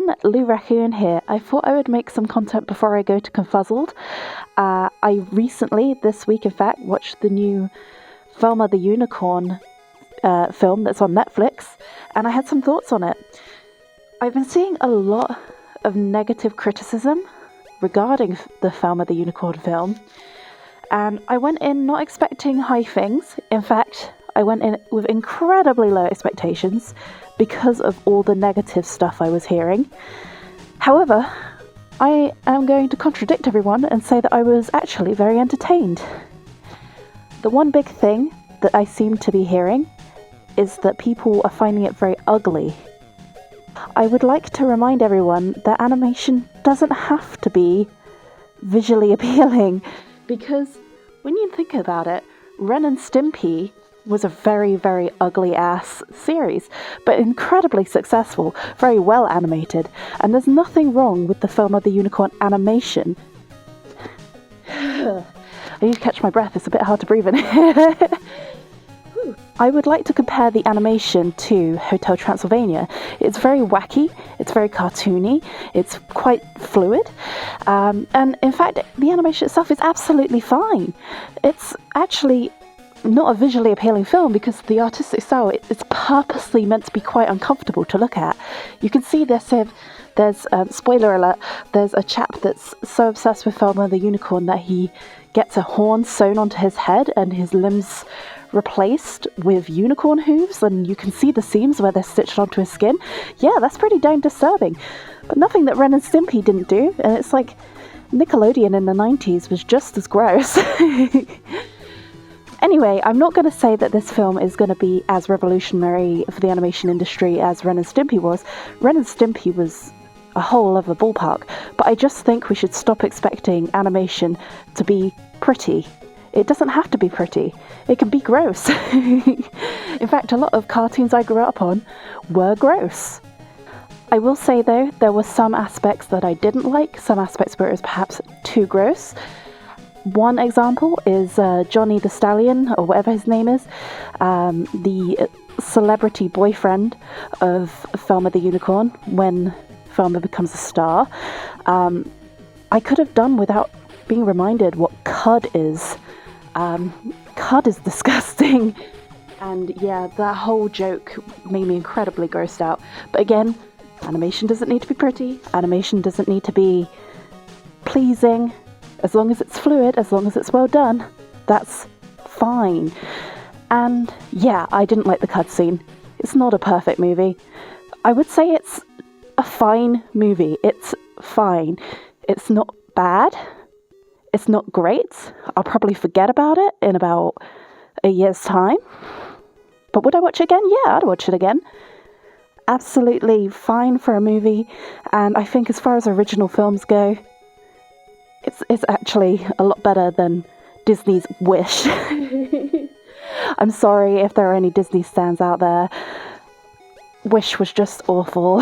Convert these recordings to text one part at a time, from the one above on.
everyone, Lou Raccoon here. I thought I would make some content before I go to Confuzzled. I recently, this week in fact, watched the new Thelma the Unicorn film that's on Netflix, and I had some thoughts on it. I've been seeing a lot of negative criticism regarding the Thelma the Unicorn film, and I went in not expecting high things. In fact, I went in with incredibly low expectations because of all the negative stuff I was hearing. However, I am going to contradict everyone and say that I was actually very entertained. The one big thing that I seem to be hearing is that people are finding it very ugly. I would like to remind everyone that animation doesn't have to be visually appealing, because when you think about it, Ren and Stimpy was a very, very ugly-ass series, but incredibly successful, very well animated, and there's nothing wrong with the Thelma the Unicorn animation. I need to catch my breath, it's a bit hard to breathe in here. I would like to compare the animation to Hotel Transylvania. It's very wacky, it's very cartoony, it's quite fluid, and in fact the animation itself is absolutely fine. It's actually not a visually appealing film because the artistic style is purposely meant to be quite uncomfortable to look at. You can see there's spoiler alert, there's a chap that's so obsessed with Thelma the Unicorn that he gets a horn sewn onto his head and his limbs replaced with unicorn hooves, and you can see the seams where they're stitched onto his skin. Yeah, that's pretty dang disturbing, but nothing that Ren and Stimpy didn't do, and it's like Nickelodeon in the 90s was just as gross. Anyway, I'm not going to say that this film is going to be as revolutionary for the animation industry as Ren and Stimpy was. Ren and Stimpy was a whole other ballpark, but I just think we should stop expecting animation to be pretty. It doesn't have to be pretty. It can be gross. In fact, a lot of cartoons I grew up on were gross. I will say though, there were some aspects that I didn't like, some aspects where it was perhaps too gross. One example is Johnny the Stallion, or whatever his name is, the celebrity boyfriend of Thelma the Unicorn when Thelma becomes a star. I could have done without being reminded what cud is. Cud is disgusting, and yeah, that whole joke made me incredibly grossed out. But again, animation doesn't need to be pretty, animation doesn't need to be pleasing. As long as it's fluid, as long as it's well done, that's fine. And yeah, I didn't like the cutscene. It's not a perfect movie. I would say it's a fine movie. It's fine. It's not bad. It's not great. I'll probably forget about it in about a year's time. But would I watch it again? Yeah, I'd watch it again. Absolutely fine for a movie. And I think as far as original films go, it's actually a lot better than Disney's Wish. I'm sorry if there are any Disney stans out there. Wish was just awful.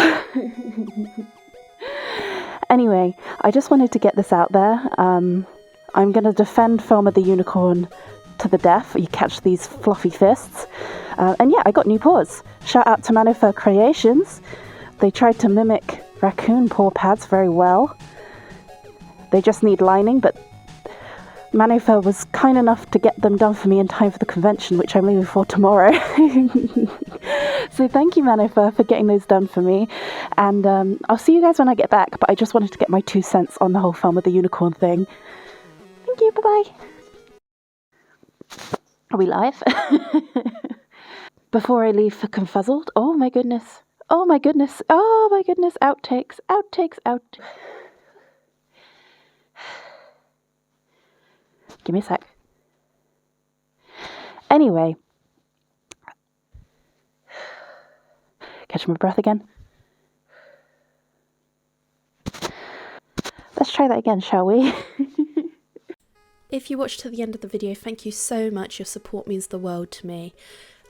Anyway, I just wanted to get this out there. I'm going to defend Thelma the Unicorn to the death. You catch these fluffy fists. And yeah, I got new paws. Shout out to Manofur Creations. They tried to mimic Raccoon paw pads very well. They just need lining, but Manofur was kind enough to get them done for me in time for the convention, which I'm leaving for tomorrow. So thank you, Manofur, for getting those done for me. And I'll see you guys when I get back, but I just wanted to get my 2 cents on the whole Thelma the Unicorn thing. Thank you, bye-bye. Are we live? Before I leave for Confuzzled, oh my goodness, oh my goodness, oh my goodness, outtakes, outtakes, outtakes. Give me a sec. Anyway. Catch my breath again. Let's try that again, shall we? If you watched to the end of the video, thank you so much. Your support means the world to me.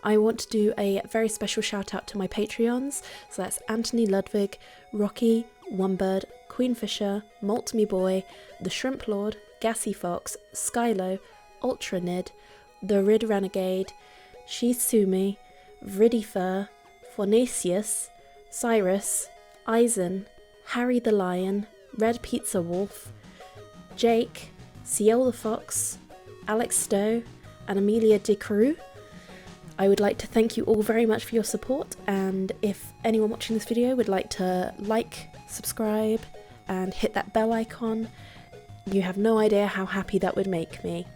I want to do a very special shout out to my Patreons. So that's Anthony Ludwig, Rocky, Onebird, Queen Fisher, Malt Me Boy, The Shrimp Lord, Gassy Fox, Skylo, Ultra Nid, The Rid Renegade, Shisumi, Vridifer, Fornasius, Cyrus, Eisen, Harry the Lion, Red Pizza Wolf, Jake, Ciel the Fox, Alex Stowe, and Amelia DeCrew. I would like to thank you all very much for your support, and if anyone watching this video would like to like, subscribe, and hit that bell icon, you have no idea how happy that would make me.